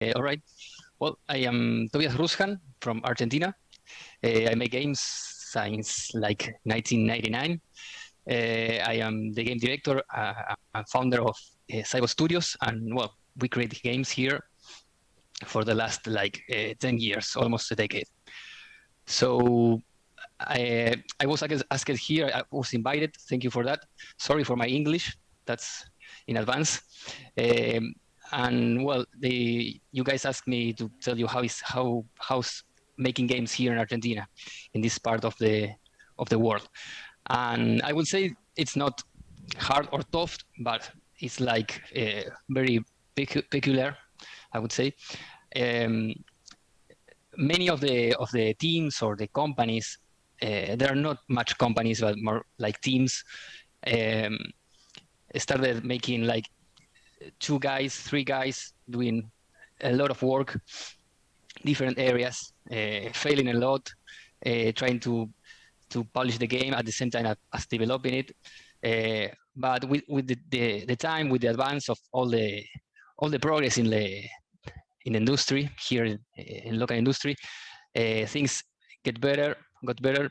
All right. Well, I am Tobias Rusjan from Argentina. I make games since like 1999. I am the game director and founder of Cyber Studios, and well, we create games here for the last like 10 years, almost a decade. So I was asked here. I was invited. Thank you for that. Sorry for my English. That's in advance. Um, and well, you guys asked me to tell you how's making games here in Argentina, in this part of the world. And I would say it's not hard or tough, but it's like very peculiar. I would say. Um, Many of the teams or the companies, there are not much companies, but more like teams, um, started making like two guys, three guys doing a lot of work, different areas, failing a lot, trying to polish the game at the same time as developing it. But with the time, with the advance of all the progress in the industry here in local industry, things got better,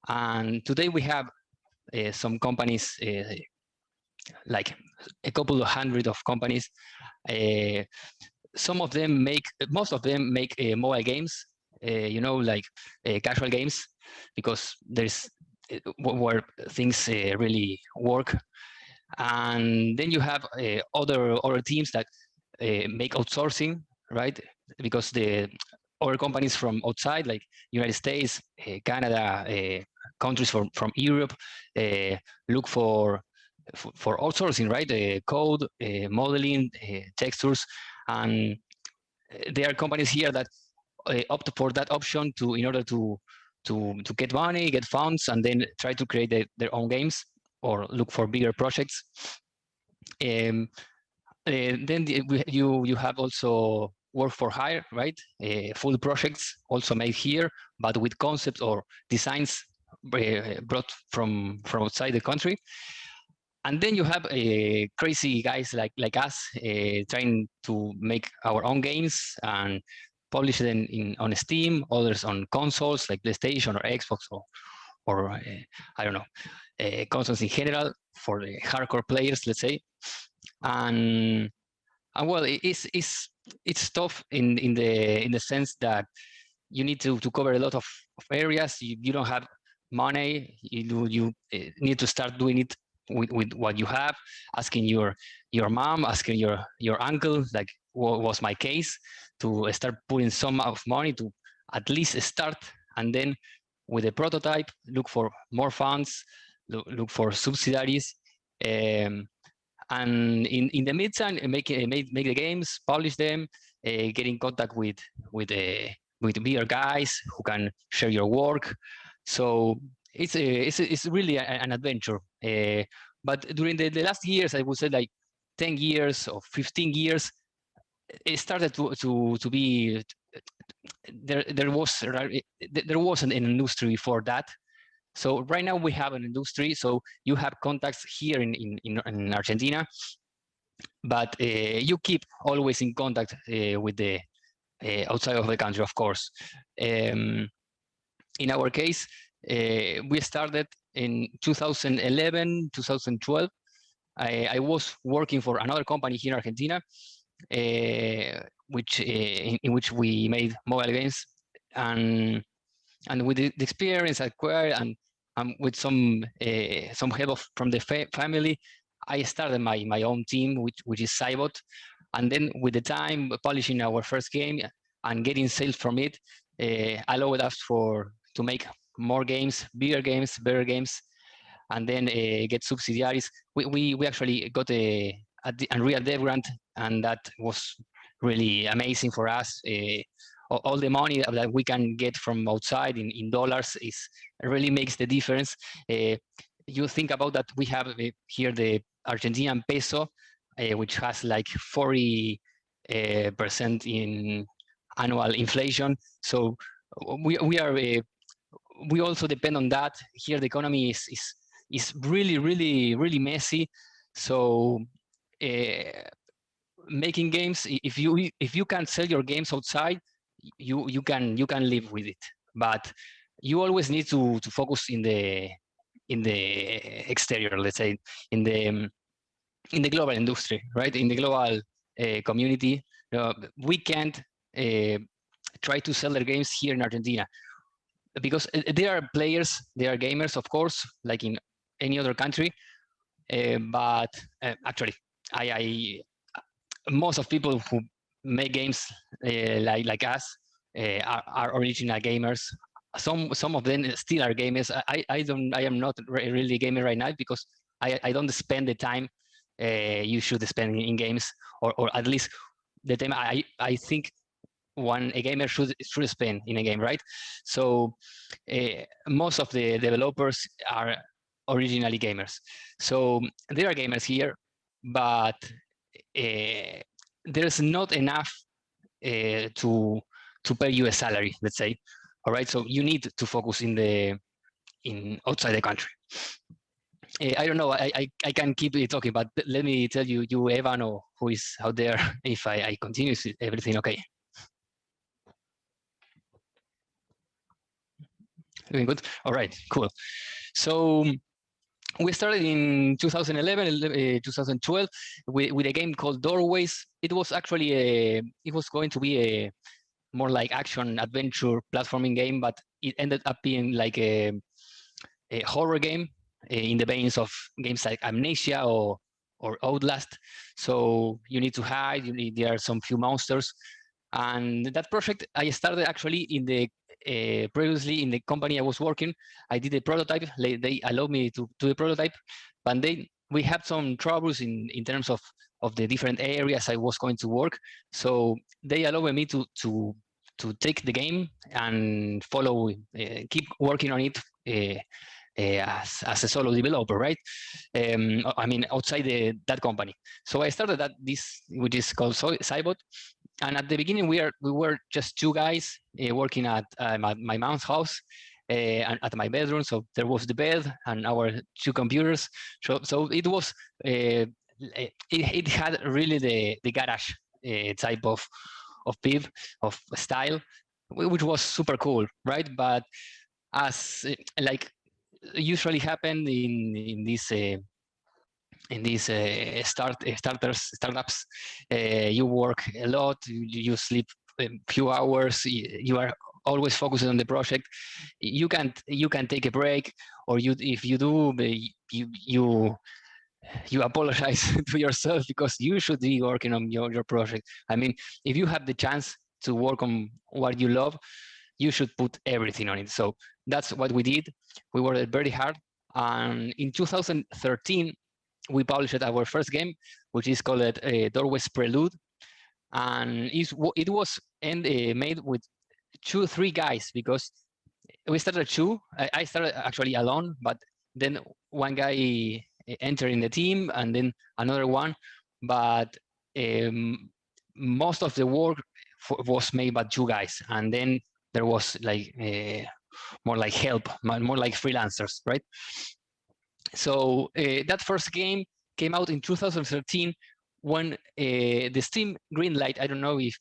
and today we have some companies, like a couple of hundred of companies. Uh, most of them make mobile games, like casual games, because there's where things really work. And then you have other teams that make outsourcing, right? Because the other companies from outside, like United States, Canada, countries from Europe, uh, look for outsourcing, right? Code, modeling, textures, and there are companies here that opt for that option in order to get money, get funds, and then try to create their own games or look for bigger projects. Um, then you have also work for hire, right? Full projects also made here, but with concepts or designs brought from outside the country. And then you have crazy guys like us, trying to make our own games and publish them on Steam, others on consoles like PlayStation or Xbox, or I don't know, consoles in general for the hardcore players, let's say. And well, it's tough in the sense that you need to cover a lot of areas. You don't have money. You need to start doing it with what you have, asking your mom, asking your uncle, like what was my case, to start putting some of money to at least start, and then with a prototype, look for more funds, look for subsidiaries. um, and in the meantime, make the games, polish them, get in contact with bigger guys who can share your work. So it's really an adventure. But during the last years, I would say like 10 years or 15 years, it started to be there wasn't an industry before that. So right now we have an industry. So you have contacts here in Argentina, but you keep always in contact with the outside of the country, of course. Um, in our case, we started in 2011, 2012. I was working for another company here in Argentina, in which we made mobile games, and with the experience acquired, and with some help from the family, I started my own team, which is Cybot. And then with the time, polishing our first game and getting sales from it, allowed us to make more games, bigger games, better games, and then get subsidiaries. We actually got a Unreal Dev grant, and that was really amazing for us. All the money that we can get from outside in dollars really makes the difference. You think about that, we have here the Argentinian peso, which has like 40% in annual inflation. So we also depend on that. Here the economy is really, really, really messy. So uh, making games, if you can sell your games outside, you can live with it. But you always need to focus in the exterior, let's say, in the global industry, right? In the global community, we can't try to sell their games here in Argentina, because there are players, there are gamers, of course, like in any other country. But actually, I most of people who make games like us are original gamers. Some of them still are gamers. I am not really a gamer right now, because I don't spend the time you should spend in games, or at least the time I think a gamer should spend in a game, right? So most of the developers are originally gamers. So there are gamers here, but there's not enough to pay you a salary, let's say. All right, so you need to focus in outside the country. I don't know. I can keep talking, but let me tell you, Evan, or who is out there, if I continue, is everything okay? Doing good. All right, cool. So we started in 2011, 2012 with a game called Doorways. It was actually it was going to be a more like action adventure platforming game, but it ended up being like a horror game in the veins of games like Amnesia or Outlast. So you need to hide. There are some few monsters, and that project I started actually in the previously in the company I was working. I did a prototype. They allowed me to do a prototype, but we had some troubles in terms of the different areas I was going to work. So they allowed me to take the game and follow, keep working on it as a solo developer, right? I mean, outside that company. So I started this, which is called Cybot. And at the beginning, we were just two guys working at my mom's house and at my bedroom. So there was the bed and our two computers. So it was it had really the garage type of PIV, of style, which was super cool, right? But as like usually happen in these startups, you work a lot, you sleep a few hours, you are always focused on the project. You can take a break, or if you do, you apologize to yourself, because you should be working on your project. I mean, if you have the chance to work on what you love, you should put everything on it. So that's what we did. We worked very hard. And in 2013, we published our first game, which is called Doorways Prelude. And it was made with 3 guys, because we started 2. I started actually alone, but then one guy entered in the team, and then another one. But most of the work was made by 2 guys, and then there was like more like help, more like freelancers, right? So that first game came out in 2013 when the Steam Greenlight. I don't know if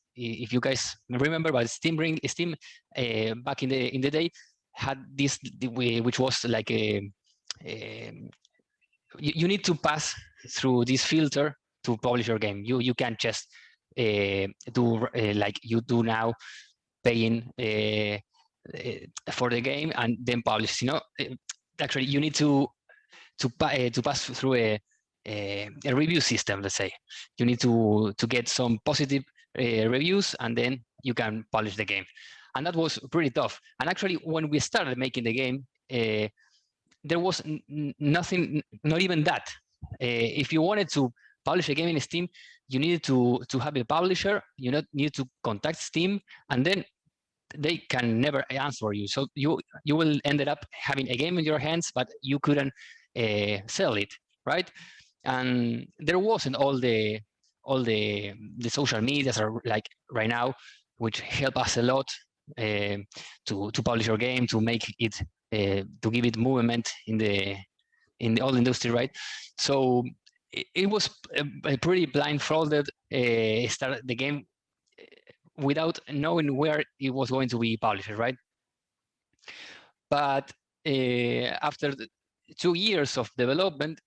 you guys remember, but Steam back in the day had this, which was like you need to pass through this filter to publish your game. You can't just do like you do now, paying for the game and then publish. Actually, you need to pass through a review system. Let's say you need to get some positive reviews, and then you can publish the game. And that was pretty tough. And actually, when we started making the game, there was nothing, not even that. If you wanted to publish a game in Steam, you needed to have a publisher. You need to contact Steam, and then they can never answer you. So you will end up having a game in your hands, but you couldn't sell it, right? And there wasn't all the social medias are like right now, which help us a lot to publish your game, to make it to give it movement in the whole industry, right? So it was a pretty blindfolded start the game without knowing where it was going to be published, right? But after 2 years of development,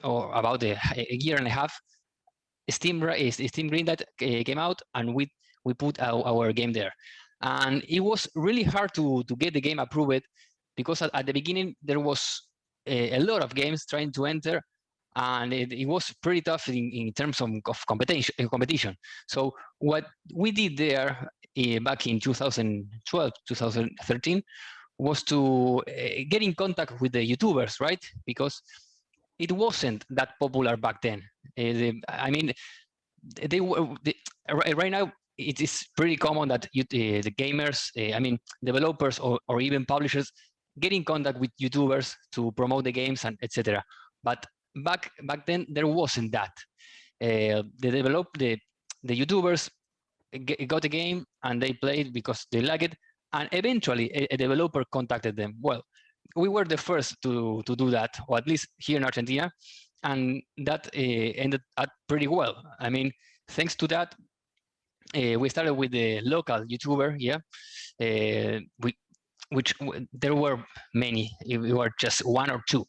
or about a year and a half, Steam Greenlight came out, and we put our game there. And it was really hard to get the game approved, because at the beginning there was a lot of games trying to enter, and it was pretty tough in terms of competition. So what we did there back in 2012, 2013, was to get in contact with the YouTubers, right? Because it wasn't that popular back then. I mean, right now it is pretty common that the gamers, I mean, developers or even publishers get in contact with YouTubers to promote the games and etc. But back then there wasn't that. The YouTubers got a game and they played because they liked it, and eventually a developer contacted them. Well, we were the first to do that, or at least here in Argentina, and that ended up pretty well. I mean, thanks to that, we started with the local YouTuber, which there were many. It were just one or two,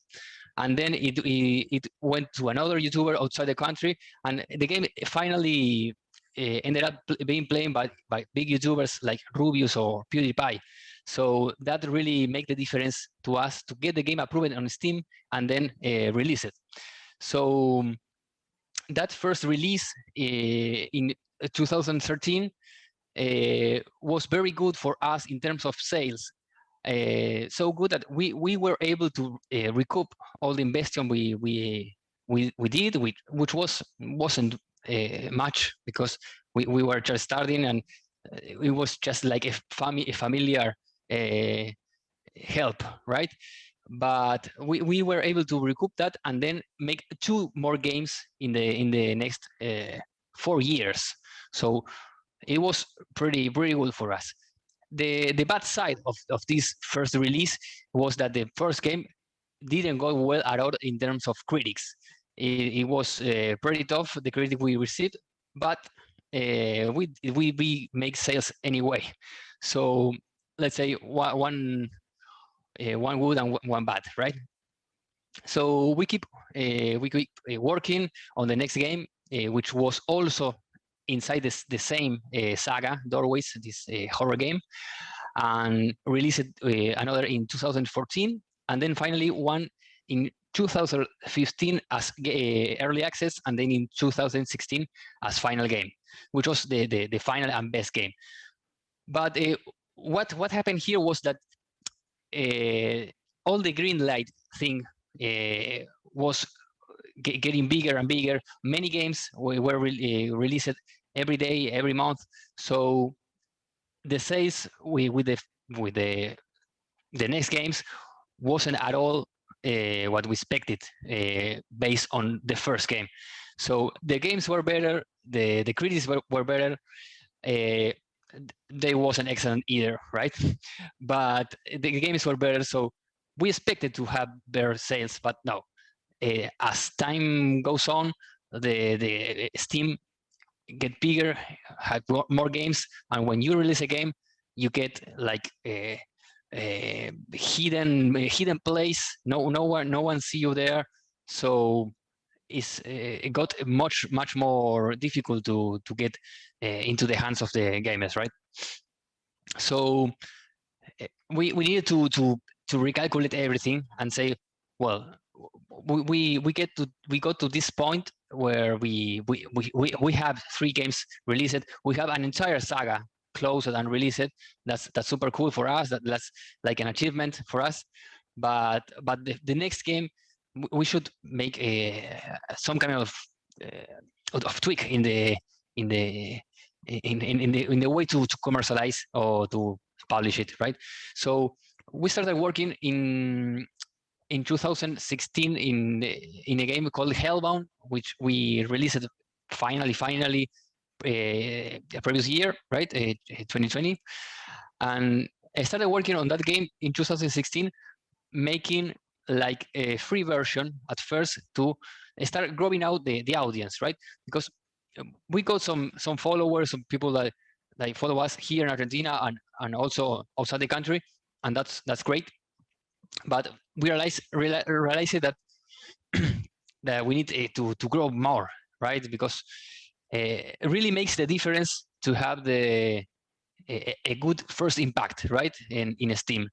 and then it went to another YouTuber outside the country, and the game finally ended up being played by big YouTubers like Rubius or PewDiePie. So that really made the difference to us to get the game approved on Steam and then release it. So that first release in 2013 was very good for us in terms of sales. So good that we were able to recoup all the investment we did, which wasn't much, because we were just starting, and it was just like a familiar help, right? But we were able to recoup that and then make 2 more games in the next 4 years. So it was pretty good for us. The bad side of this first release was that the first game didn't go well at all in terms of critics. It was pretty tough, the critic we received, but we make sales anyway. So let's say one good and one bad, right? So we keep working on the next game, which was also inside the same saga, Doorways, this horror game, and released another in 2014, and then finally one in 2015 as early access, and then in 2016 as final game, which was the final and best game. But what happened here was that all the green light thing was getting bigger and bigger. Many games were released every day, every month. So the sales with the next games wasn't at all what we expected based on the first game. So the games were better, the critics were better. They wasn't excellent either, right? But the games were better, so we expected to have better sales, but no. As time goes on, the Steam get bigger, have more games, and when you release a game, you get like a hidden place. No one see you there, so it got much more difficult to get into the hands of the gamers, right? So we needed to recalculate everything and say, well, we got to this point where we have 3 games released. We have an entire saga closed and released. That's super cool for us. That's like an achievement for us. But the next game, we should make some kind of tweak in the way to commercialize or to publish it, right? So we started working in 2016 in a game called Hellbound, which we released finally previous year, right, 2020. And I started working on that game in 2016, making like a free version at first to start growing out the audience, right? Because we got some followers, some people that follow us here in Argentina and also outside the country, and that's great. But we realized that that we need to grow more, right? Because it really makes the difference to have a good first impact, right, in Steam.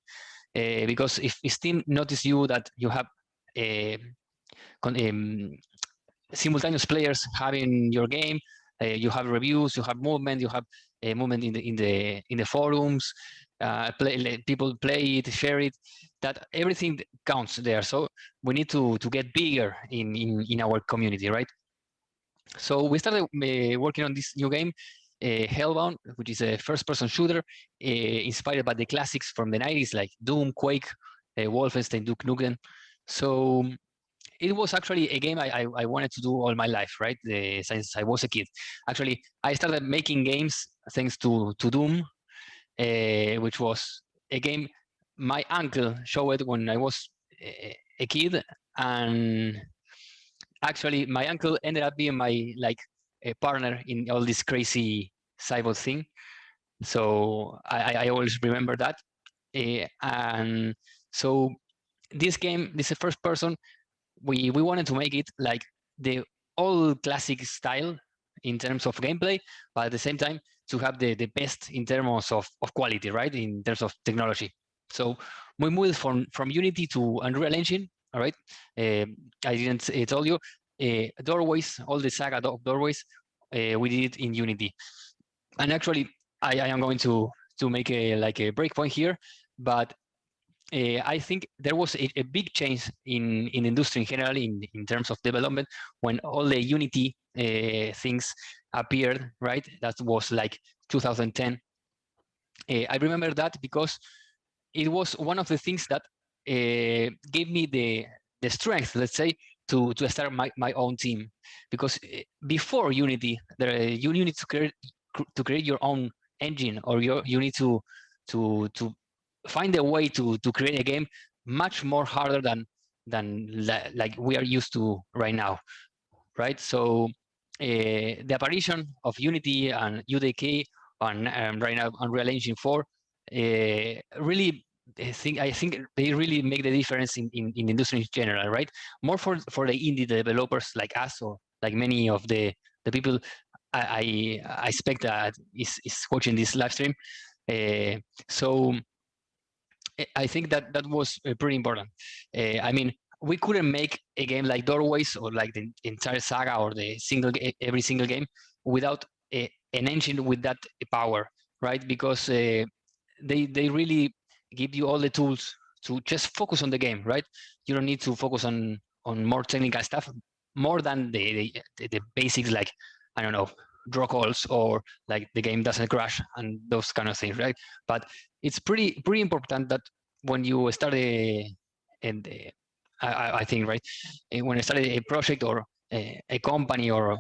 Because if Steam notice you that you have simultaneous players having your game, you have reviews, you have movement, you have movement in the forums, people play it, share it, that everything counts there. So we need to get bigger in our community, right? So we started working on this new game, Hellbound, which is a first-person shooter inspired by the classics from the 90s like Doom, Quake, Wolfenstein, Duke Nukem. So it was actually a game I wanted to do all my life, right? Since I was a kid. Actually, I started making games thanks to Doom, which was a game my uncle showed when I was a kid, and actually my uncle ended up being my a partner in all this crazy cyber thing. So I always remember that, and so this game, this is first person. We wanted to make it like the old classic style in terms of gameplay, but at the same time to have the best in terms of quality, right? In terms of technology. So we moved from Unity to Unreal Engine. All right. I didn't tell you. Doorways, all the saga of Doorways, we did it in Unity. And actually, I am going to make a breakpoint here, but I think there was a big change in industry in general in terms of development when all the Unity things appeared, right? That was like 2010. I remember that because it was one of the things that gave me the strength, let's say, to start my own team. Because before Unity, you need to create your own engine, or you need to find a way to create a game much more harder than like we are used to right now, right? So the apparition of Unity and UDK and right now Unreal Engine 4 really I think they really make the difference in industry in general, right? More for the indie developers like us, or like many of the people I expect that is watching this live stream. So I think that was pretty important. I mean, we couldn't make a game like Doorways or like the entire saga or the every single game without an engine with that power, right? Because they really give you all the tools to just focus on the game, right? You don't need to focus on more technical stuff, more than the basics, like, I don't know, draw calls, or like the game doesn't crash and those kind of things, right? But it's pretty important that when you start and I think, right, when I started a project or a company or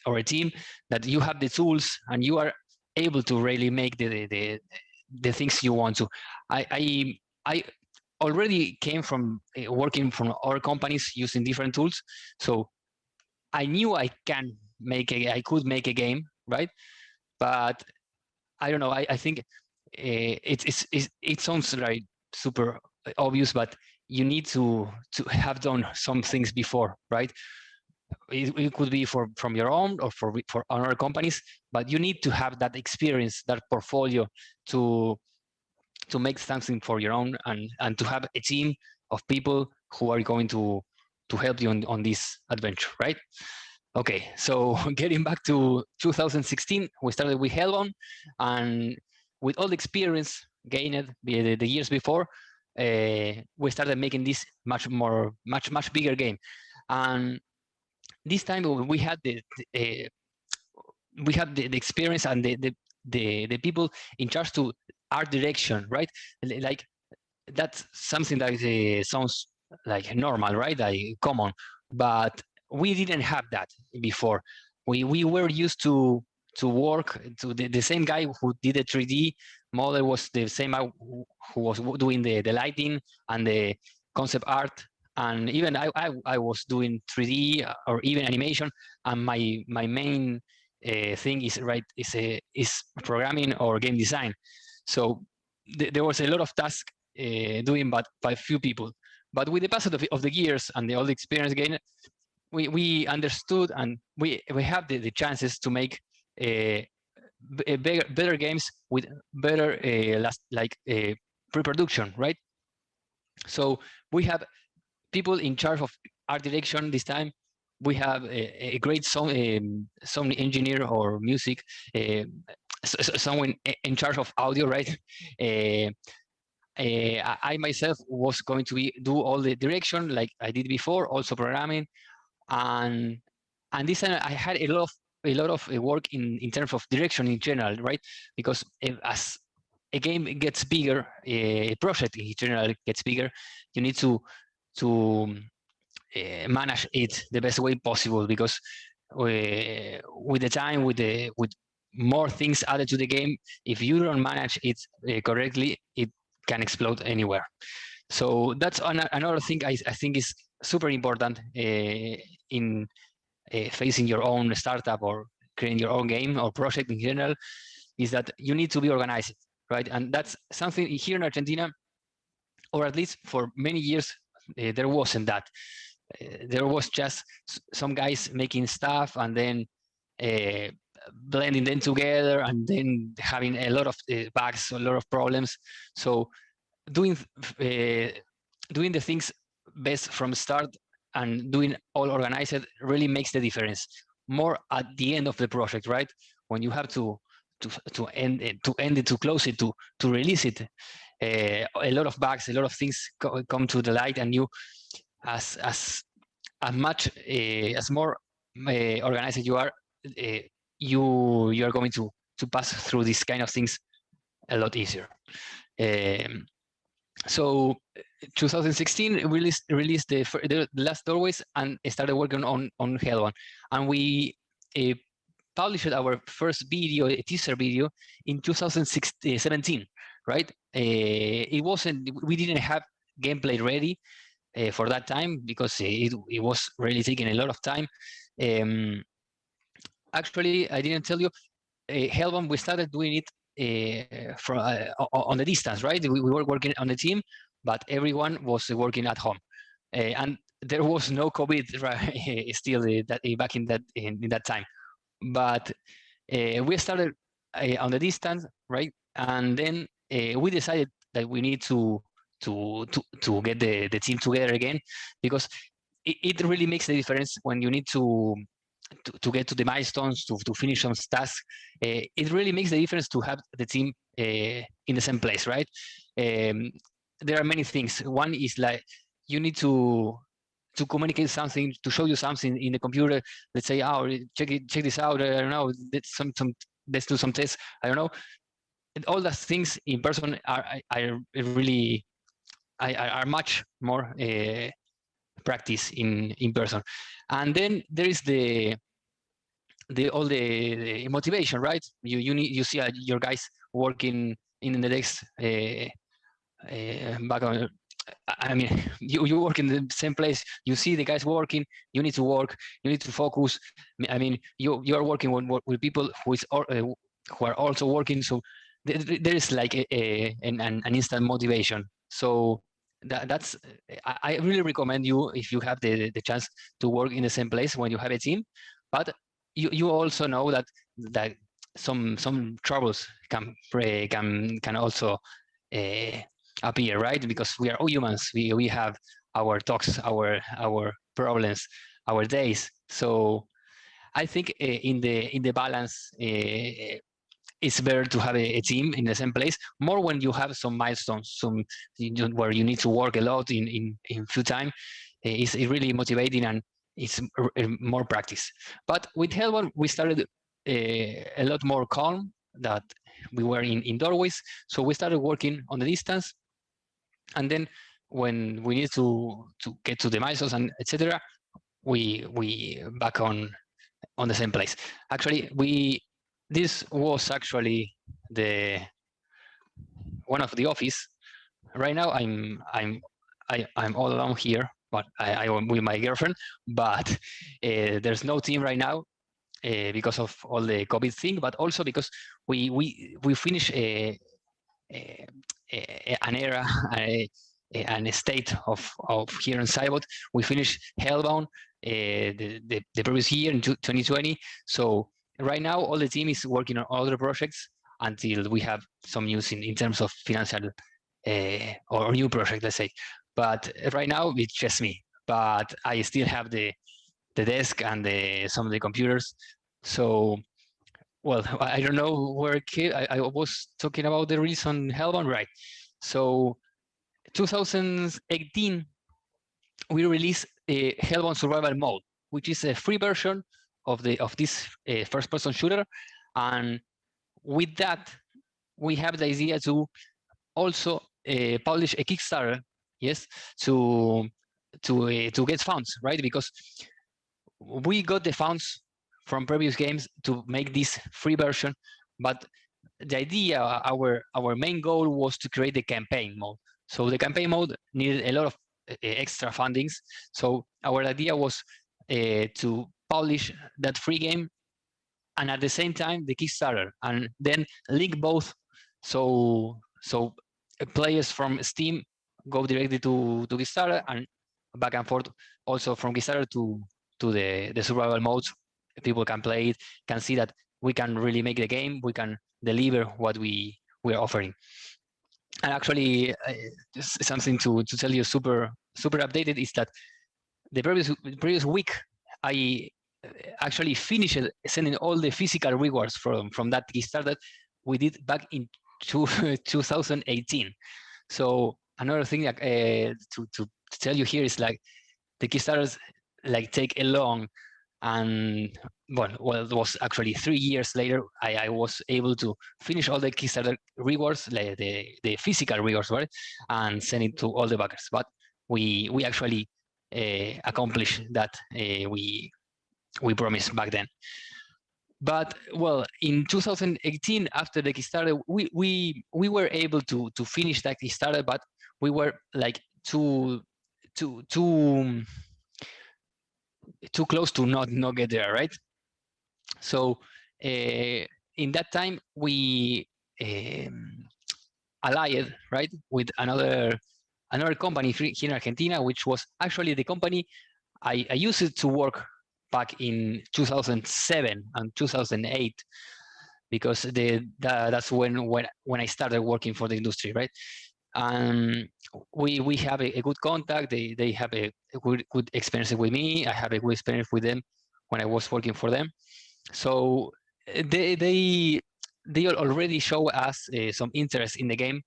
a team, that you have the tools and you are able to really make the things you want to. I already came from working from other companies using different tools, so I knew I could make a game, right? But I don't know. I think it sounds like super obvious, but you need to have done some things before, right? It could be from your own or for other companies, but you need to have that experience, that portfolio to make something for your own, and to have a team of people who are going to help you on this adventure, right? Okay, so getting back to 2016, we started with Hellbound, and with all the experience gained the years before, we started making this much bigger game. And this time we had the experience and the people in charge to art direction, right? Like, that's something that sounds like normal, right? Like common, but we didn't have that before. We were used to work to the same guy who did the 3D model was the same guy who was doing the lighting and the concept art, and even I was doing 3D or even animation, and my main thing is programming or game design. So there was a lot of tasks doing by few people. But with the passage of the years and all the experience gained, we understood, and we have the chances to make better games with better pre-production, right? So we have people in charge of art direction this time. We have a great sound engineer or music, someone in charge of audio, right? I myself was going to do all the direction like I did before, also programming, and this time I had a lot of work in terms of direction in general, right? Because as a game gets bigger, a project in general gets bigger, you need to manage it the best way possible, because with the time, with more things added to the game, if you don't manage it correctly, it can explode anywhere. So that's another thing I think is super important in facing your own startup or creating your own game or project in general, is that you need to be organized, right? And that's something here in Argentina, or at least for many years, there wasn't that. There was just some guys making stuff and then blending them together and then having a lot of bugs, a lot of problems. So doing doing the things best from start and doing all organized really makes the difference. More at the end of the project, right? When you have to end it, to close it, to release it, a lot of bugs, a lot of things come to the light, and you as much as more organized you are, you are going to pass through these kind of things a lot easier. So 2016 released the last Doorways and started working on Hellbound, and we published our first video, a teaser video, in 2017, right? It wasn't, we didn't have gameplay ready for that time, because it was really taking a lot of time. Actually, I didn't tell you, Hellbound, we started doing it from on the distance, right? We were working on the team, but everyone was working at home, and there was no COVID, right? Still back in that time, but we started on the distance, right? And then we decided that we need to get the team together again, because it really makes the difference when you need to get to the milestones, to finish some tasks. It really makes the difference to have the team in the same place, right? There are many things. One is like you need to communicate something, to show you something in the computer. Let's say, oh, check this out. I don't know. Let's do some tests. I don't know. And all those things in person are really are much more practice in person. And then there is the motivation, right? You see your guys working in the next back on. I mean, you work in the same place. You see the guys working. You need to work. You need to focus. I mean, you are working with people who are also working. So there is like an instant motivation. So that's I really recommend you, if you have the chance to work in the same place when you have a team. But you also know that some troubles can also appear, right? Because we are all humans. We have our talks, our problems, our days. So I think in the balance, it's better to have a team in the same place. More when you have some milestones, where you need to work a lot in few time. It's really motivating, and it's more practice. But with Hellbound, we started a lot more calm, that we were in Doorways. So we started working on the distance, and then when we need to get to the milestones and etc., we back on the same place. Actually, this was actually one of the office. Right now I'm all alone here, but I'm with my girlfriend. But there's no team right now. because of all the COVID thing, but also because we finished an era, an state of here in Cybot. We finished Hellbound the previous year in 2020. So right now, all the team is working on other projects until we have some news in terms of financial or new project, let's say. But right now, it's just me. But I still have the desk and some of the computers. So, well, I don't know where I was talking about the release on Hellbound, right? So 2018, we released a Hellbound Survival Mode, which is a free version of this first-person shooter, and with that, we have the idea to also publish a Kickstarter, yes, to get funds, right? Because we got the funds from previous games to make this free version, but the idea, our main goal was to create the campaign mode. So the campaign mode needed a lot of extra fundings. So our idea was to publish that free game and at the same time the Kickstarter, and then link both. So players from Steam go directly to Kickstarter and back and forth also from Kickstarter to the survival modes. People can play it, can see that we can really make the game, we can deliver what we are offering. And actually, something to tell you super updated is that the previous week, I actually finished sending all the physical rewards from that Kickstarter we did back in 2018. So another thing to tell you here is like the Kickstarters like take a long, and well, it was actually 3 years later I was able to finish all the Kickstarter rewards, like the physical rewards, right, and send it to all the backers. But we actually accomplished that we promised back then. But well, in 2018, after the Kickstarter, we were able to finish that Kickstarter, but we were like too close to not get there, right? So in that time we allied, right, with another company here in Argentina, which was actually the company I used it to work back in 2007 and 2008, because that's when I started working for the industry, right? We have a good contact. They have a good experience with me. I have a good experience with them when I was working for them. So they already show us some interest in the game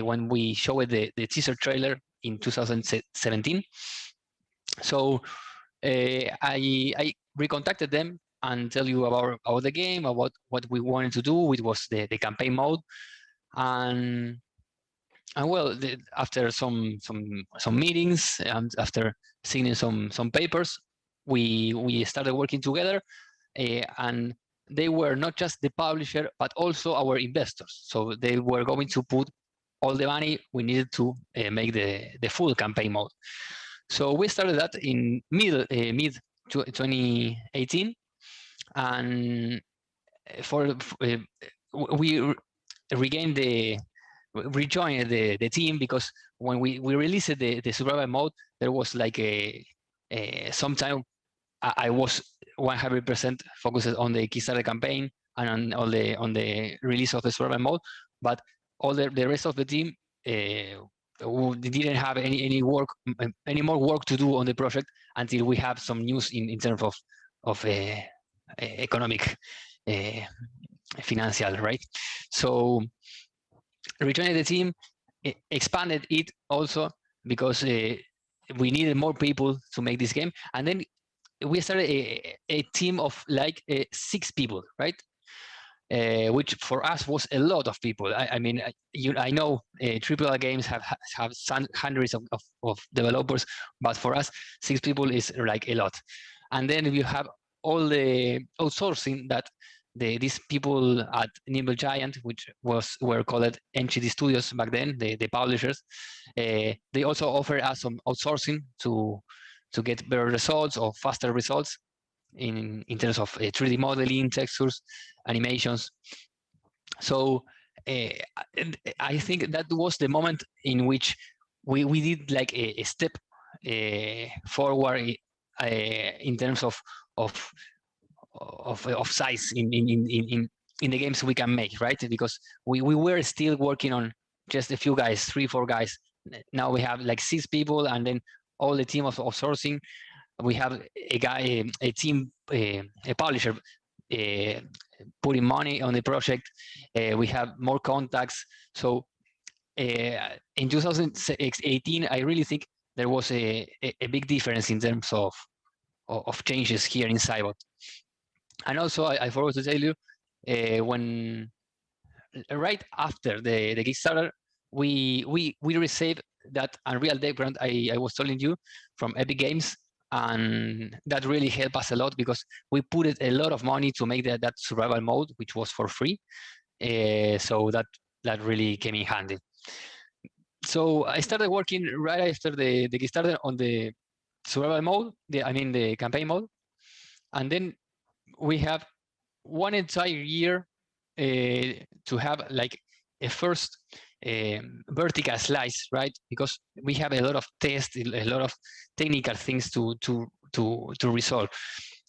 when we showed the teaser trailer in 2017. So I recontacted them and tell you about the game, about what we wanted to do, which was the campaign mode, and well, after some meetings and after signing some papers, we started working together, and they were not just the publisher but also our investors. So they were going to put all the money we needed to make the full campaign mode. So we started that in mid 2018, and we rejoined the team, because when we released the survival mode, there was like sometime I was 100% focused on the Kickstarter campaign and on the release of the survival mode, but all the rest of the team didn't have any more work to do on the project until we have some news in terms of economic financial, right? So rejoining the team expanded it also because we needed more people to make this game, and then we started a team of like 6 people, right? Which for us was a lot of people. I mean, I know AAA games have hundreds of developers, but for us, 6 people is like a lot. And then you have all the outsourcing that these people at Nimble Giant, which were called NGT Studios back then, the publishers, they also offer us some outsourcing to get better results or faster results. in terms of 3D modeling, textures, animations. So I think that was the moment in which we did like a step forward in terms of size in the games we can make, right? Because we were still working on just a few guys, 3-4 guys. Now we have like 6 people, and then all the team of sourcing. We have a guy, a team, a publisher putting money on the project. We have more contacts. So in 2018, I really think there was a big difference in terms of changes here in Cybot. And also, I forgot to tell you, when right after the Kickstarter, we received that Unreal background I was telling you from Epic Games, and that really helped us a lot because we put a lot of money to make that survival mode, which was for free. So that really came in handy. So I started working right after the Kickstarter on the survival mode, the campaign mode, and then we have one entire year to have like a first vertical slice, right? Because we have a lot of tests, a lot of technical things to resolve.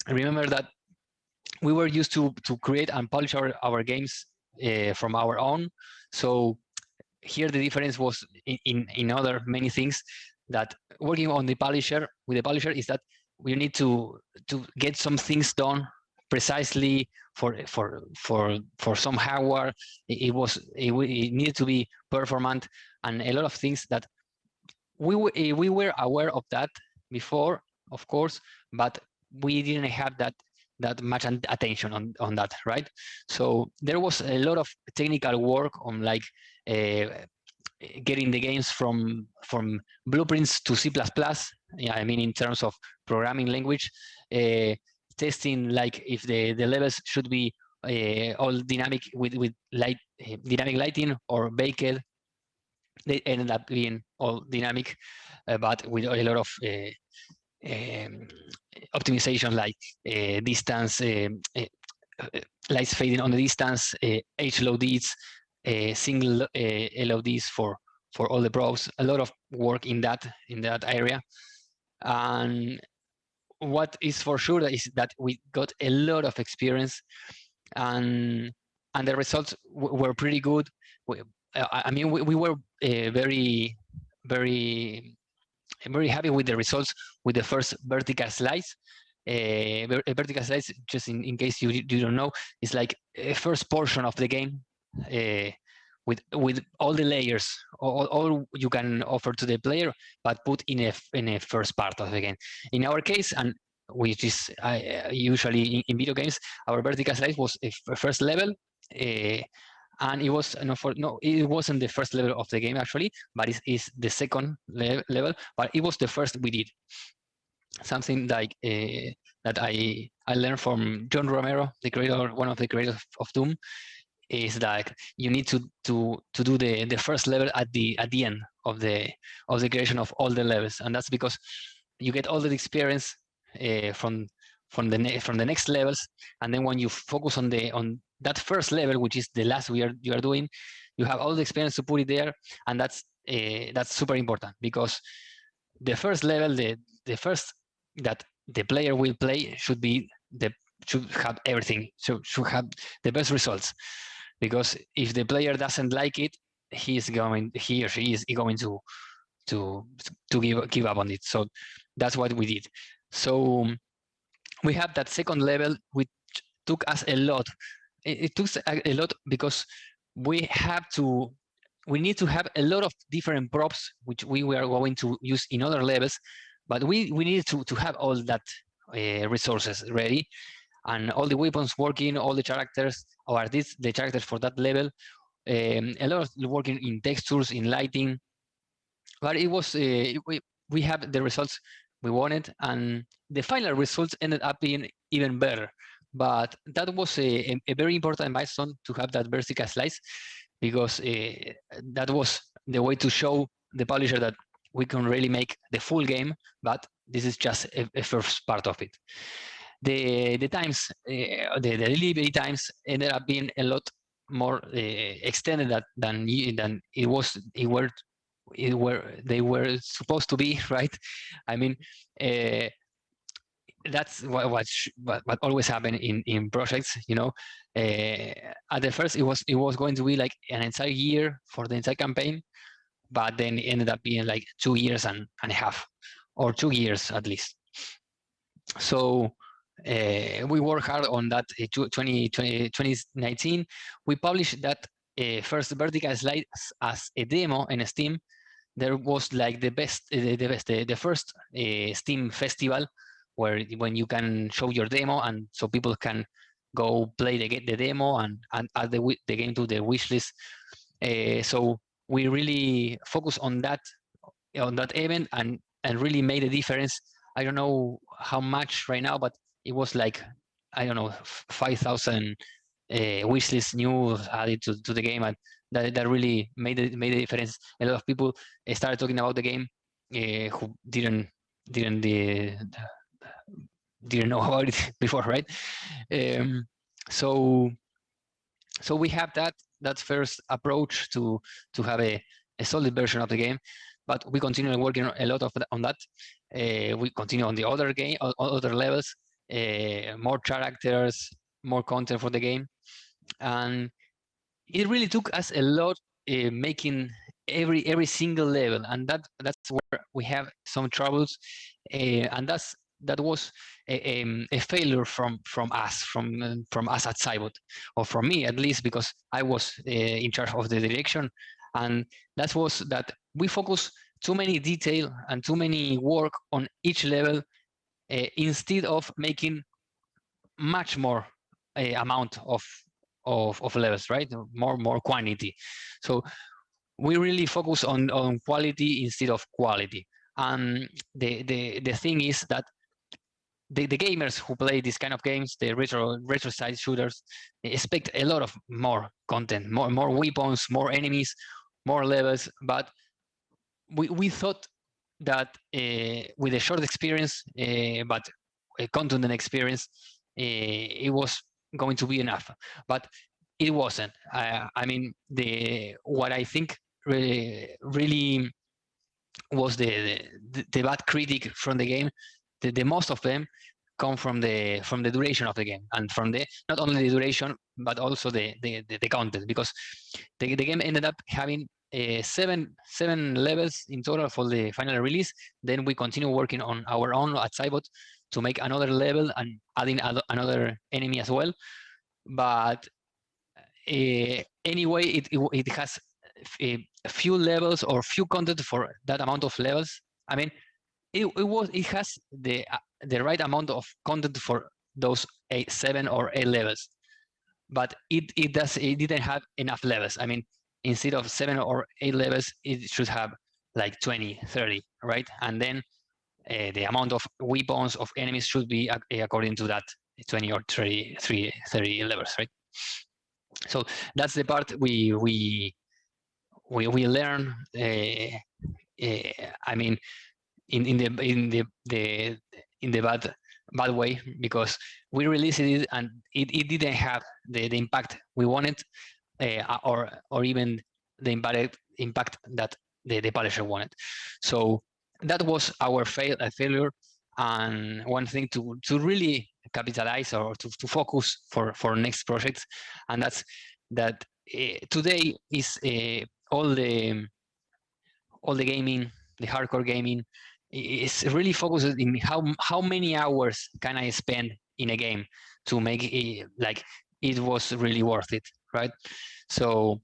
I remember that we were used to create and polish our games from our own. So here the difference was in other many things, that working on the publisher with the publisher is that we need to get some things done precisely for some hardware. It needed to be performant, and a lot of things that we were aware of that before, of course, but we didn't have that much attention on that, right? So there was a lot of technical work on like getting the games from blueprints to C++. Yeah, I mean in terms of programming language, testing like if the levels should be all dynamic with light dynamic lighting or baked. They ended up being all dynamic, but with a lot of optimization, like distance, lights fading on the distance, HLODs, single LODs for all the probes. A lot of work in that area. And what is for sure is that we got a lot of experience, and the results were pretty good. I mean, we were very happy with the results with the first vertical slice. A vertical slice, just in case you don't know, is like a first portion of the game with all the layers, all you can offer to the player, but put in a first part of the game. In our case, and which is usually in video games, our vertical slice was a first level. And it was it wasn't the first level of the game actually, but it's the second level. But it was the first we did. Something like that I learned from John Romero, one of the creators of Doom, is that you need to do the first level at the end of the creation of all the levels, and that's because you get all the experience from the next levels, and then when you focus on that first level, which is the last you are doing, you have all the experience to put it there, and that's super important, because the first level, the first that the player will play should have everything, should have the best results, because if the player doesn't like it, he or she is going to give up on it. So that's what we did. So we have that second level, which took us a lot. It took a lot because we need to have a lot of different props, which we were going to use in other levels, but we needed to have all that resources ready, and all the weapons working, all the characters, or at least the characters for that level, a lot of working in textures, in lighting. But it was we have the results we wanted, and the final results ended up being even better. But that was a very important milestone to have that vertical slice, because that was the way to show the publisher that we can really make the full game, but this is just a first part of it. the times, the delivery times ended up being a lot more extended than it was. They were supposed to be, right? I mean, that's what always happen in projects, you know. At the first, it was going to be like an entire year for the entire campaign, but then it ended up being like 2 years and a half, or 2 years at least. So we worked hard on that. 2019, we published that first vertical slide as a demo in Steam. There was like the first Steam festival where when you can show your demo, and so people can go play the demo and add the game to the wish list. So we really focus on that event and really made a difference. I don't know how much right now, but it was like, I don't know, 5,000 wishlist news added to the game, and that really made a difference. A lot of people started talking about the game who didn't know about it before, right? So we have that first approach to have a solid version of the game, but we continue working a lot on that. We continue on the other levels, more characters, more content for the game, and it really took us a lot making every single level, and that's where we have some troubles, and that was a failure from us at Cybot, or from me at least, because I was in charge of the direction, and that was that we focus too many detail and too many work on each level instead of making much more amount of levels, right? More quantity. So we really focus on quality instead of quality. And the thing is that the gamers who play these kind of games, the retro side shooters, expect a lot of more content, more weapons, more enemies, more levels. But we thought that with a short experience, but a content and experience, it was going to be enough, but it wasn't. I mean, what I think really was the bad critic from the game. The most of them come from the duration of the game, and from the not only the duration but also the content, because the game ended up having seven levels in total for the final release. Then we continue working on our own at Cybot to make another level and adding another enemy as well. But anyway, it has a few levels or few content for that amount of levels. I mean, it has the right amount of content for those 7 or 8 levels, but it didn't have enough levels. I mean, instead of 7 or 8 levels, it should have like 20, 30, right? And then the amount of weapons of enemies should be according to that 20 or 30 levels, right? So that's the part we learn. I mean, in the bad way, because we released it and it didn't have the impact we wanted, or even the impact that the publisher wanted. So that was our failure. And one thing to really capitalize, or to focus for next projects, and that's that today is all the gaming, the hardcore gaming, is really focused in how many hours can I spend in a game to make it like it was really worth it, right? So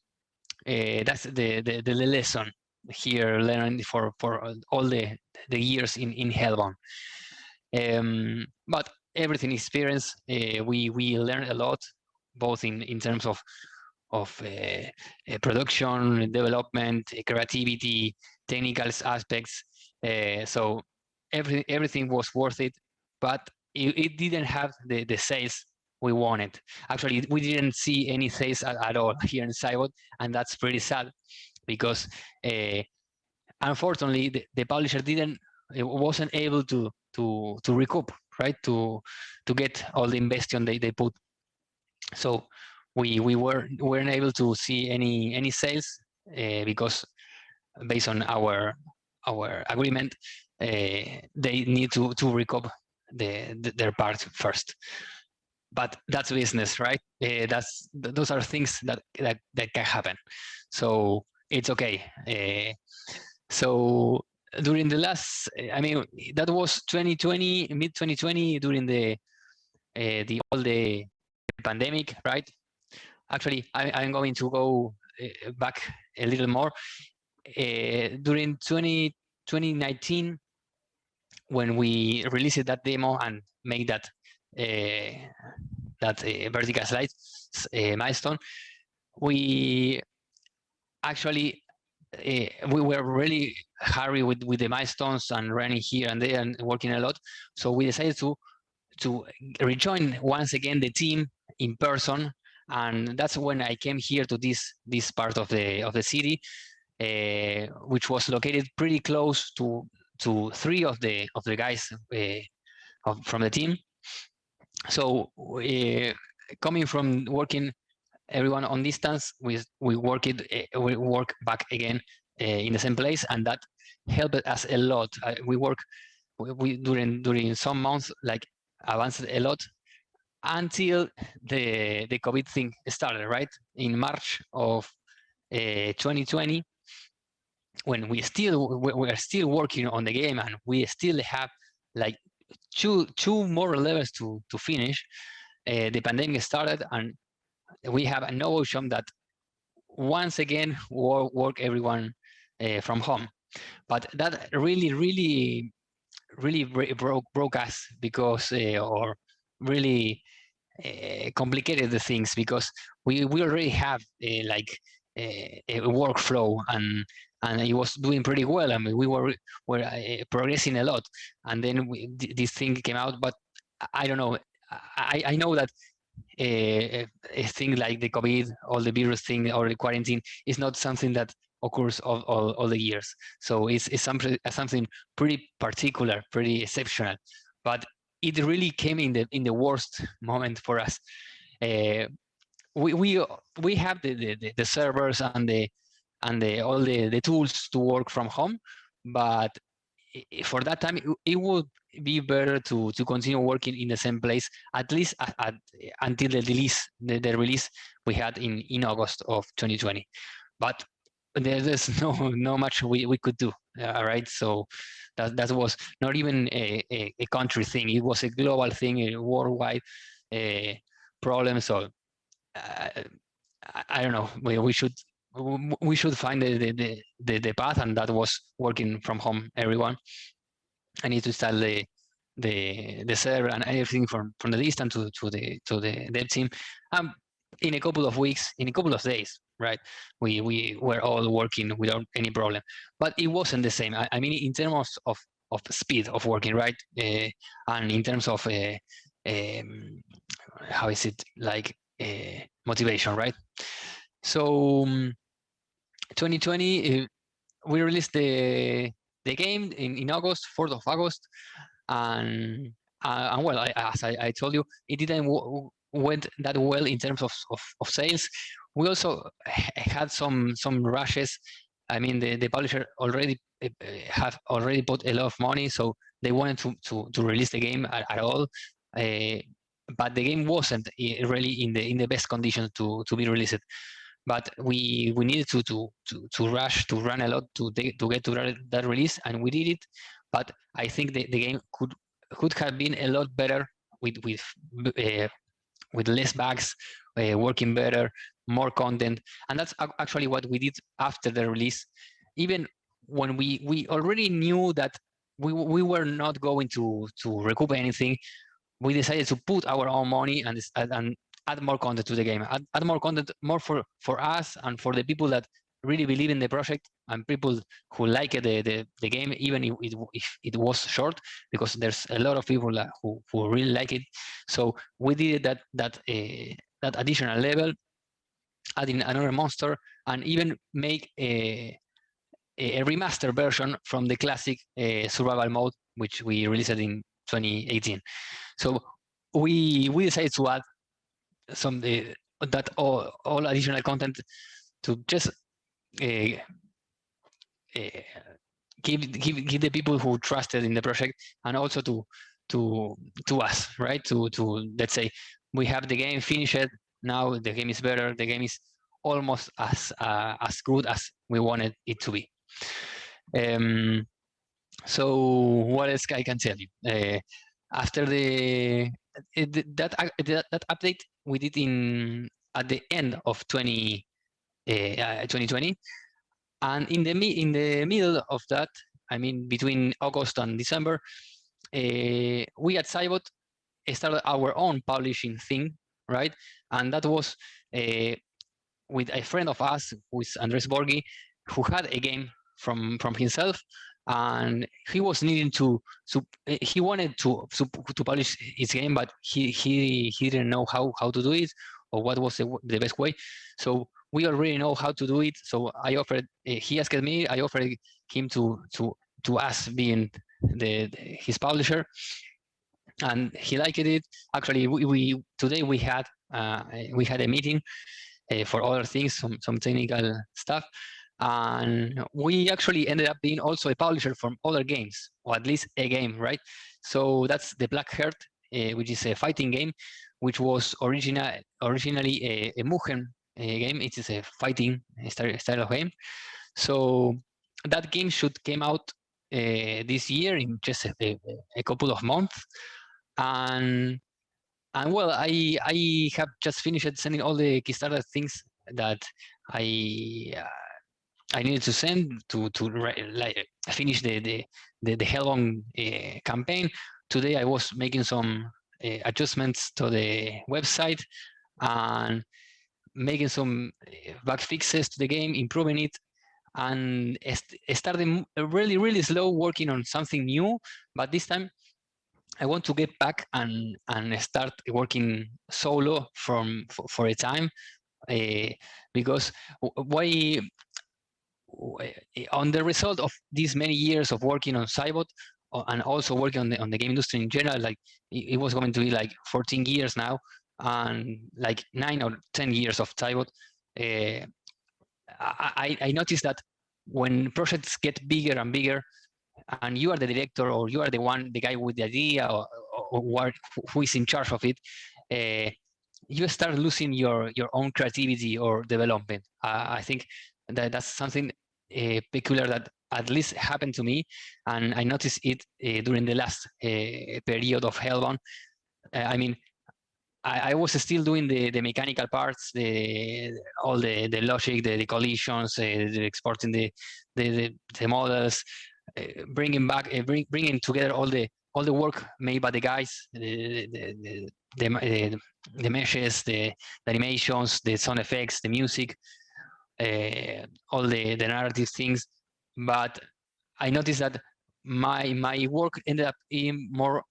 that's the lesson here, learned for all the years in Hellbound. But everything experience, we learned a lot, both in terms of production, development, creativity, technical aspects. So everything was worth it, but it didn't have the sales we wanted. Actually, we didn't see any sales at all here in Cybot, and that's pretty sad, because unfortunately the publisher wasn't able to recoup right? To get all the investment they put. So we weren't able to see any sales because based on our agreement, they need to recoup their part first. But that's business, right? Those are things that can happen. So it's okay. So during the last, I mean, that was 2020, mid 2020, during the all the pandemic, right? Actually, I'm going to go back a little more. During 2019, when we released that demo and made that vertical slice milestone, we actually we were really hurry with the milestones and running here and there and working a lot. So we decided to rejoin once again the team in person, and that's when I came here to this part of the city, which was located pretty close to three of the guys from the team. So coming from working everyone on distance, we work back again in the same place, and that helped us a lot. We during some months like advanced a lot until the COVID thing started, right? In March of 2020, when we are still working on the game and we still have like two more levels to finish, the pandemic started, and we have an option that once again work everyone from home. But that really broke us because or really complicated the things, because we already have like a workflow, and it was doing pretty well. I mean, we were progressing a lot, and then this thing came out. But I don't know. I know that a thing like the COVID or the virus thing or the quarantine is not something that occurs all the years. So it's something pretty particular, pretty exceptional. But it really came in the worst moment for us. We have the servers and all the tools to work from home, but for that time it would be better to continue working in the same place, at least until the release we had in August of 2020. But there's no much we could do, right? So that was not even a country thing. It was a global thing, a worldwide problem. So I don't know. We should find the path, and that was working from home. Everyone, I need to install the server and everything from the distance to the dev team. In a couple of weeks, in a couple of days, right? We were all working without any problem. But it wasn't the same. I mean, in terms of speed of working, right? And in terms of how is it like motivation, right? So 2020, we released the game in August, 4th of August, and well, as I told you, it didn't went that well in terms of sales. We also had some rushes. I mean, the publisher already have already put a lot of money, so they wanted to release the game at all. But the game wasn't really in the best condition to be released. But we needed to rush, to run a lot to get to that release, and we did it. But I think the game could have been a lot better with less bugs, working better, more content, and that's actually what we did after the release. Even when we already knew that we were not going to recoup anything, we decided to put our own money and add more content to the game, add more content, more for us and for the people that really believe in the project, and people who like the game, even if it was short, because there's a lot of people who really like it. So we did that additional level, adding another monster, and even make a remaster version from the classic survival mode, which we released in 2018. So we decided to add some that all additional content to just give the people who trusted in the project, and also to us, right? To let's say we have the game, finish it. Now the game is better. The game is almost as good as we wanted it to be. So what else I can tell you? After that update we did at the end of 2020, and in the middle of that, I mean between August and December, we at Cybot started our own publishing thing, right? And that was with a friend of us, who is Andres Borghi, who had a game from himself, and he was needing he wanted to publish his game, but he didn't know how to do it, or what was the best way. So we already know how to do it. So I offered, he asked me, I offered him to us being his publisher, and he liked it. Actually, we today we had a meeting for other things, some technical stuff, and we actually ended up being also a publisher from other games, or at least a game, right? So that's the Black Heart, which is a fighting game, which was originally a Mugen game. It is a fighting style of game. So that game should came out this year in just a couple of months, and well, I have just finished sending all the Kickstarter things that I needed to send to like finish the Hellbound campaign. Today I was making some adjustments to the website and making some bug fixes to the game, improving it, and starting really slow working on something new. But this time I want to get back and start working solo for a time, because why on the result of these many years of working on Cybot, and also working on the game industry in general, like it was going to be like 14 years now, and like 9 or 10 years of Cybot. I noticed that when projects get bigger and bigger, and you are the director, or you are the guy with the idea, or who is in charge of it, you start losing your own creativity or development. I think that's something peculiar that at least happened to me, and I noticed it during the last period of Hellbound. I mean, I was still doing the mechanical parts, all the logic, the collisions, the exporting the models, bringing together all the work made by the guys, the meshes, the animations, the sound effects, the music, all the narrative things. But I noticed that my work ended up being more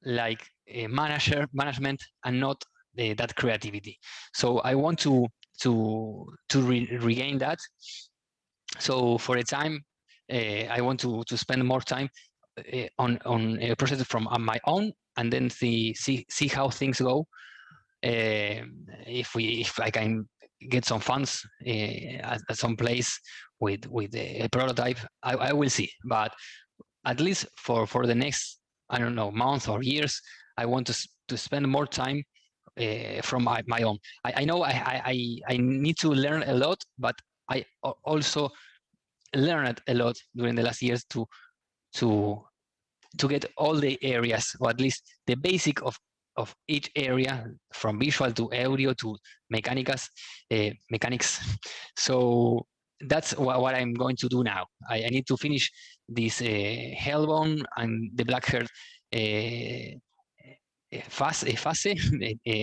like a management, and not that creativity. So I want to regain that. So for a time, I want to spend more time on a process from my own, and then see how things go. If I can get some funds at some place with a prototype, I will see. But at least for the next, I don't know, months or years, I want to spend more time from my own. I know I need to learn a lot, but I also learned a lot during the last years to get all the areas, or at least the basic of each area, from visual to audio to mechanics. So that's what I'm going to do now. I need to finish this Hellbound and the Black Heart phase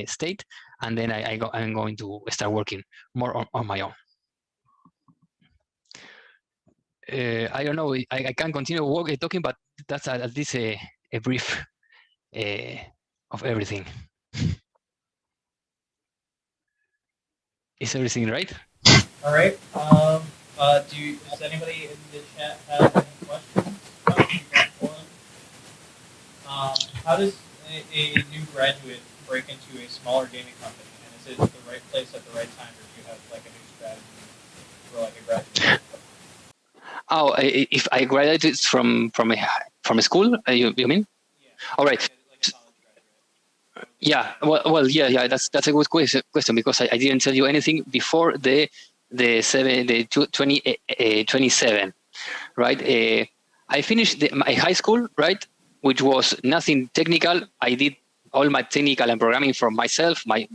state, and then I'm going to start working more on my own. I don't know, I can continue talking, but that's at least a brief of everything. Is everything right? All right. Does anybody in the chat have any questions about the game forum? How does a new graduate break into a smaller gaming company? And is it the right place at the right time, or do you have like a new strategy for like a graduate? Oh, if I graduated from a school, you mean? Yeah, All right. like a college graduate. Yeah. Yeah. That's a good question because I didn't tell you anything before the 27, right? I finished my high school, right, which was nothing technical. I did all my technical and programming from myself. My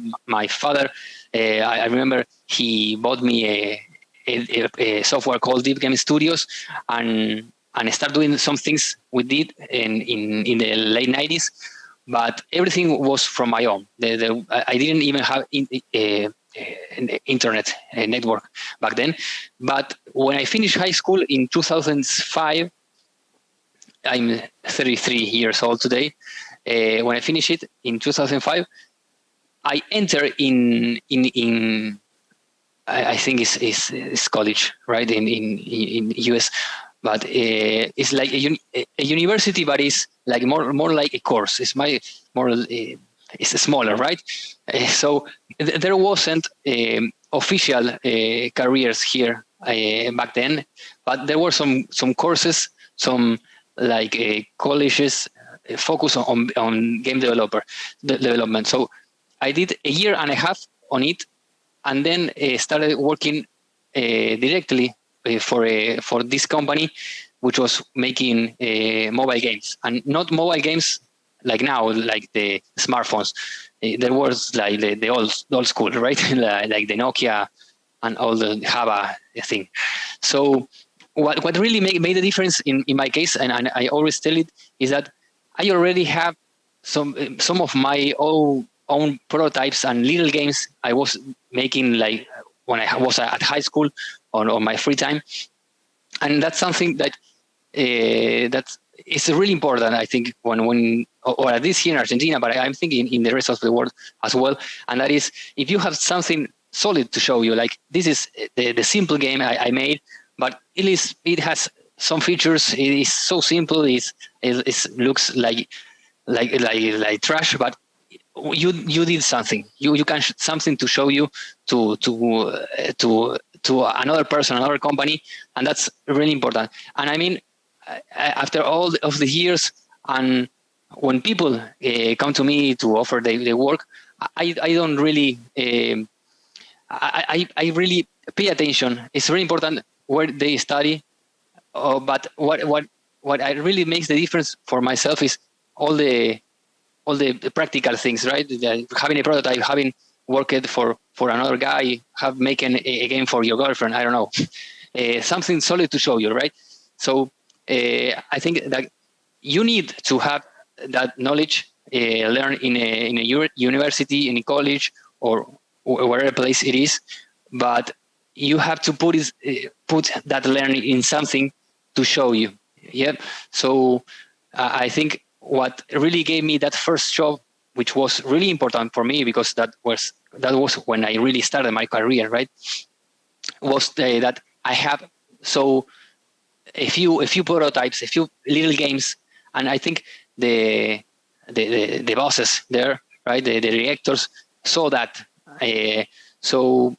father, I remember he bought me a software called Deep Game Studios, and I started doing some things with it in the late 90s. But everything was from my own. I didn't even have an internet network back then. But when I finished high school in 2005, I'm 33 years old today. When I finished it in 2005, I entered in I think it's college, right, in US, but it's like a university, but it's like more like a course. It's more it's smaller, right? So there wasn't official careers here back then, but there were some courses, some like colleges focus on game development. So I did a year and a half on it, and then started working directly for this company, which was making mobile games, and not mobile games like now, like the smartphones. There was like the old school, right? Like the Nokia and all the Java thing. So what really made a difference in my case, and I always tell it, is that I already have some of my own prototypes and little games I was making like when I was at high school on my free time, and that's something that that's it's really important. I think when or at least here in Argentina, but I'm thinking in the rest of the world as well. And that is, if you have something solid to show you, like this is the simple game I made, but it has some features. It is so simple. It looks like trash, but you did something. You can something to show you to another person, another company, and that's really important. And I mean, after all of the years, and when people come to me to offer their work, I don't really I really pay attention. It's very important where they study, but what I really makes the difference for myself is all the practical things, right? Having a prototype, having worked for another guy, have making a game for your girlfriend. I don't know, something solid to show you, right? So I think that you need to have that knowledge, learn in a university, in a college, or wherever place it is, but you have to put that learning in something to show you. Yeah. So I think what really gave me that first job, which was really important for me because that was when I really started my career, right? Was that I have so a few prototypes, a few little games, and I think the bosses there, right, the directors saw that. So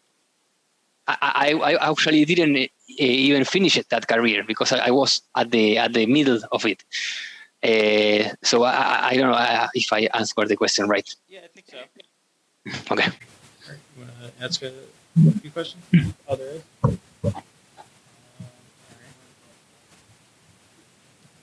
I actually didn't even finish that career because I was at the middle of it. So I don't know if I answered the question right. Yeah, I think so. Okay. Right. You want to ask a few questions? Oh, there is.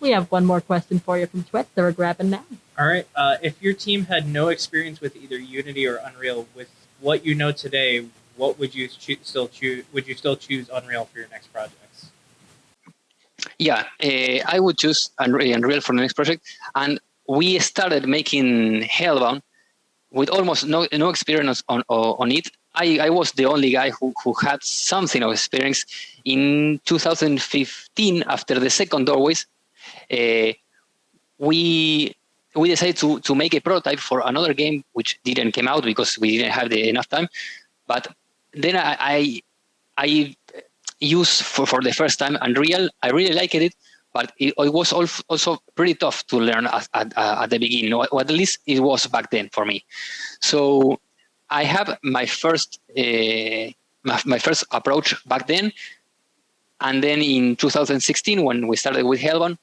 We have one more question for you from Twitch that we're grabbing now. All right. If your team had no experience with either Unity or Unreal, with what you know today, what would you still choose? Would you still choose Unreal for your next projects? Yeah, I would choose Unreal for the next project, and we started making Hellbound with almost no experience on it. I was the only guy who had something of experience in 2015 after the second Doorways. We decided to make a prototype for another game which didn't come out because we didn't have enough time. But then I used for the first time Unreal. I really liked it, but it was also pretty tough to learn at the beginning, or at least it was back then for me. So I have my first my first approach back then, and then in 2016 when we started with Hellbound,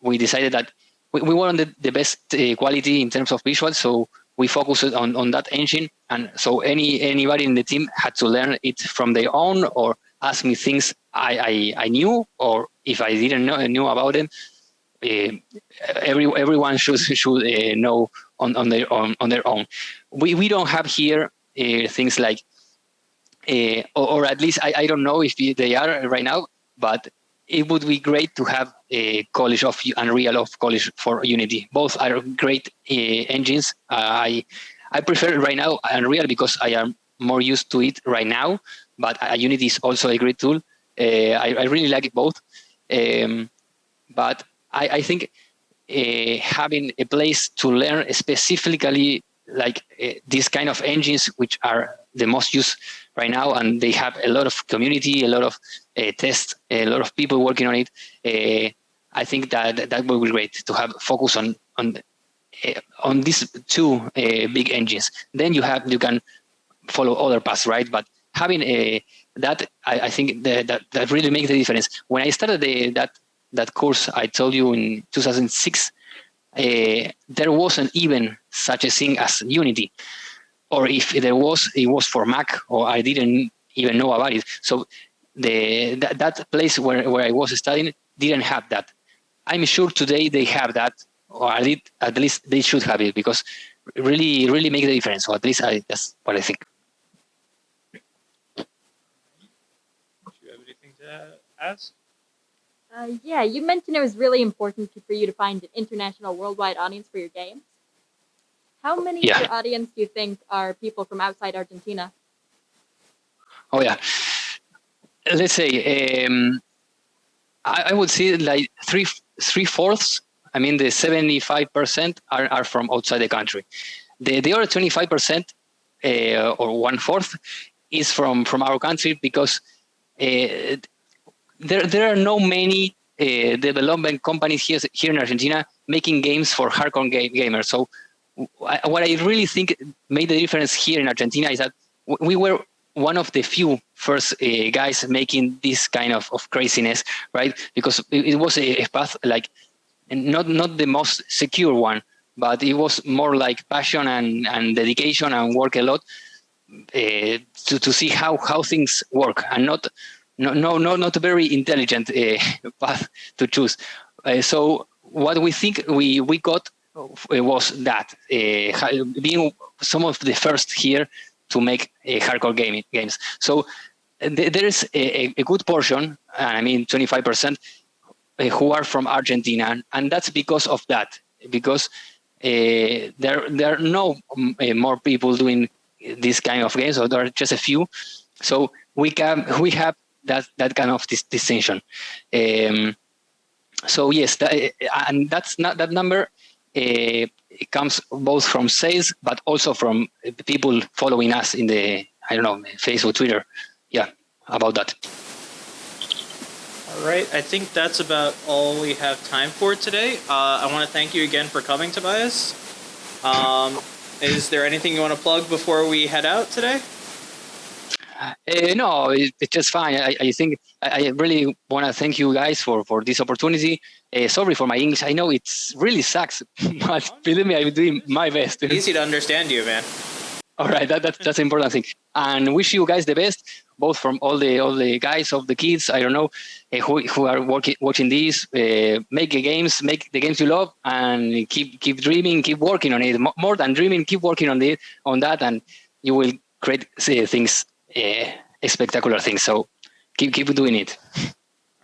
we decided that we wanted the best quality in terms of visuals, so we focused on that engine, and so anybody in the team had to learn it from their own or ask me things I knew, or if I didn't knew about them. Everyone should know on their own. We don't have here things like, or at least I don't know if they are right now, but it would be great to have a College of Unreal of College for Unity. Both are great engines. I prefer right now Unreal because I am more used to it right now, but Unity is also a great tool. I really like it both. But I think having a place to learn specifically like these kind of engines, which are the most used right now, and they have a lot of community, a lot of tests, a lot of people working on it. I think that will be great to have focus on these two big engines. Then you can follow other paths, right? But having that, I think that really makes the difference. When I started that course I told you in 2006, there wasn't even such a thing as Unity, or if there was, it was for Mac, or I didn't even know about it. So that place where I was studying didn't have that. I'm sure today they have that, or at least they should have it, because really make the difference. Or at least that's what I think. Do you have anything to ask? Yeah, you mentioned it was really important for you to find an international, worldwide audience for your games. How many of your audience do you think are people from outside Argentina? Oh yeah, let's say I would say like three-fourths. I mean, the 75% are from outside the country. The other 25% or 1/4 is from our country, because there are no many development companies here in Argentina making games for hardcore gamers. So what I really think made the difference here in Argentina is that we were one of the few first guys making this kind of craziness, right? Because it was a path like not the most secure one, but it was more like passion and dedication and work a lot to see how things work, and not a very intelligent path to choose. So what we think we got was that being some of the first here to make hardcore games. So there is a good portion, and I mean 25%, who are from Argentina, and that's because of that. Because there are no more people doing this kind of games, or there are just a few. So we have that kind of distinction. So yes, and that's not that number. It comes both from sales, but also from people following us in the, I don't know, Facebook, Twitter. Yeah, about that. All right, I think that's about all we have time for today. I want to thank you again for coming, Tobias. Is there anything you want to plug before we head out today? No, it's just fine. I think I really want to thank you guys for this opportunity. Sorry for my English. I know it's really sucks, but believe me, I'm doing my best. Easy to understand you, man. All right, that's the important thing. And wish you guys the best, both from all the guys of the kids, I don't know, who are watching this. Make the games you love, and keep dreaming, keep working on it. More than dreaming, keep working on that, and you will create things, spectacular things. So keep doing it.